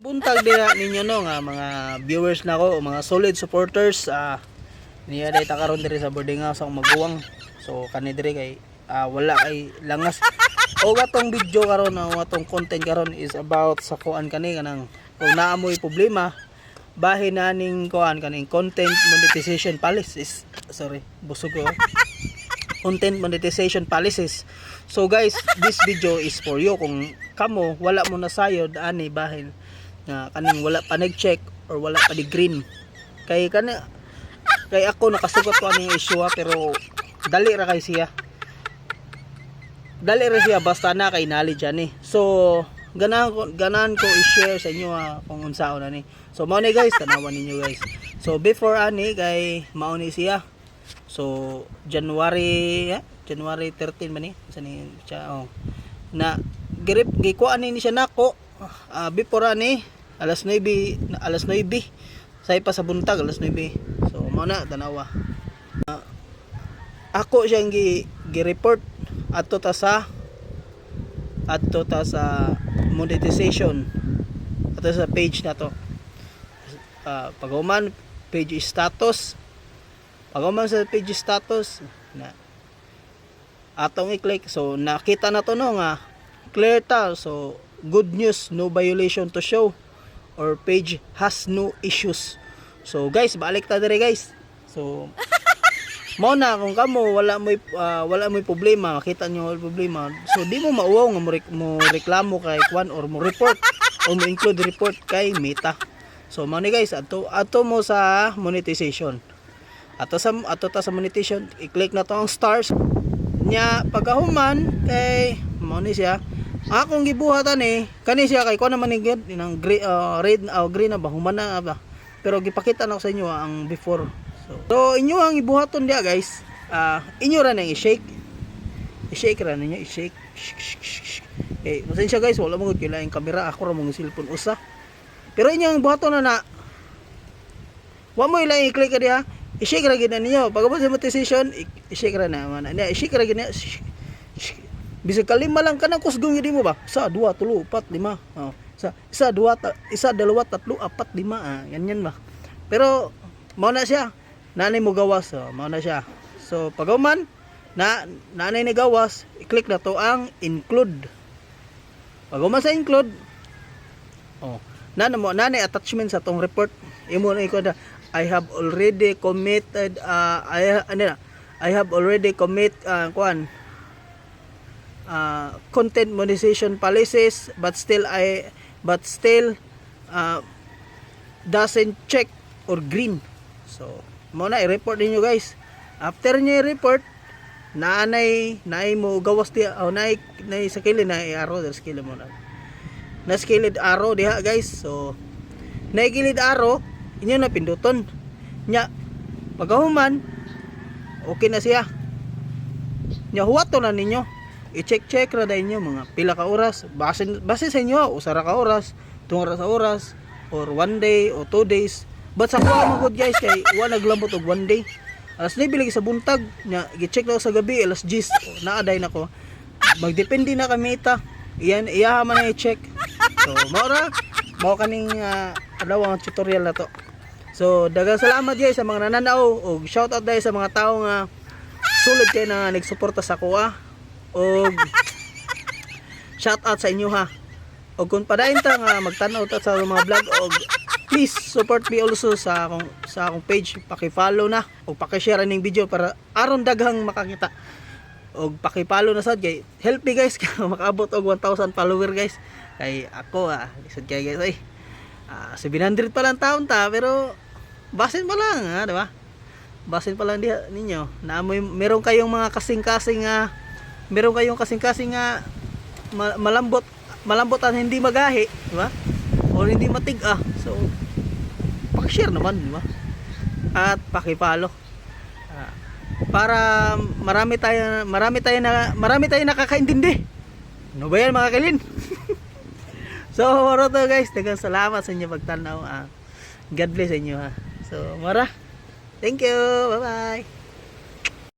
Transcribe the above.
Buntag din ninyo no nga mga viewers nako o mga solid supporters niya day ta karon diri sa boarding house ang maguwang. So kani diri kay wala kay langas. O atong video karon o atong content karon is about sa kuan kani kanang kung naamoy problema bahin naning kuan kaning content monetization policies. Sorry, busog ko. Content monetization policies. So guys, this video is for you kung kamo wala mo na sayod ani bahin nga kaning wala pa nag-check or wala pa di green kay ako nakasugot ko aning issue pero dali ra siya basta na kay knowledge ani. So ganahan ko i-share sa inyo kung unsaon ani. So mao ni guys, tanawan ninyo guys. So before ani kay mao ni siya. So January 13 man ni sa ni siya na gikuan ni siya nako. Before ani alas 9 say pa sa buntag alas 9. So mao na tanawa. Ako siyang gi-report adto ta sa monetization ato sa page na to. Paghuman page status. Paghuman sa page status na atong i-click, so nakita na to no nga clear ta. So good news, no violation to show or page has no issues. So guys, balik ta dire guys. So mo na kung kamo wala mo problema, makita nyo wala problema, so di mo mauwaw nga mo reklamo kay kwan or mo report o mo include report kay Meta. So mo ni guys, ato mo sa monetization. Ato ta sa monetization, i-click na to ang stars nya pagahuman kay mo ni siya. Akong gibuhatan kani siya kay ko naman ni nang red green na ba human na ba, pero gipakita na ko sa inyo ang before. So inyo ang ibuhaton dia guys. Inyo ra nang i-shake ra ninyo, i-shake. Pasensya guys, wala mo gud kailangan kamera, ako ra mong cellphone usa. Pero inyo ang buhaton na wa mo ilang i-click diha, i-shake ra gid ninyo. Pagabot sa monetization, i-shake ra na man. I-shake ra gid na. Bisag kalima lang kanang kusgong yun mo ba? 1, 2, 3, 4, 5. 1, 2, 3, 4, 5. Ganyan ba? Pero mao na siya. Nanay mo gawas. Mao na siya. So paghuman nanay ni gawas, i-click na to ang include. Paghuman sa include, nanay attachment sa tong report. Imo na iko I have already committed content monetization policies but still doesn't check or green. So mo na i-report niyo guys. After niyo i-report, naay mo gawas diha o naay sa kilid na arrow der skill mo na. Na skilled arrow diha guys. So naay kilid arrow inyo na pinduton. Nya pagahuman okay na siya. Nya huwato na ninyo. I-check ra dai inyo mga pila ka oras base sa inyo usa ra ka oras, 2 oras or 1 day o 2 days. But sa kuha mo good guys kay wa naglambot og 1 day. Alas 9 lagi sa buntag nya gi-check daw sa gabi alas 10 naaday nako. Magdepende na kami ita. Iyaha man na i-check. So mao kaning adlaw ang tutorial na to. So daghang salamat guys sa mga nananaw og shout out dai sa mga tawo nga sulod kay na nagsuporta sa kuha. Og shout out sa inyo ha. Og kung padayon ta nga magtan-aw ta sa mga vlog og please support me also sa akong page, paki-follow na o paki-share ning video para aron daghang makakita. Og paki-follow na sad kay help me guys makaabot og 1,000 follower guys. Kay ako lisod kay guys 700 pa lang taon ta pero basin pa lang di ba? Basin pa lang diha ninyo. Meron kayong mga kasing-kasing malambot at hindi magahi, di ba? O hindi matig-ah. So paki-share naman, di ba? At paki-follow. Para marami tayo nakakaintindi. Ano ba yan mga kalin? So mara to guys, daghang salamat sa inyo pagtanaw. God bless sa inyo ha. So mara. Thank you. Bye-bye.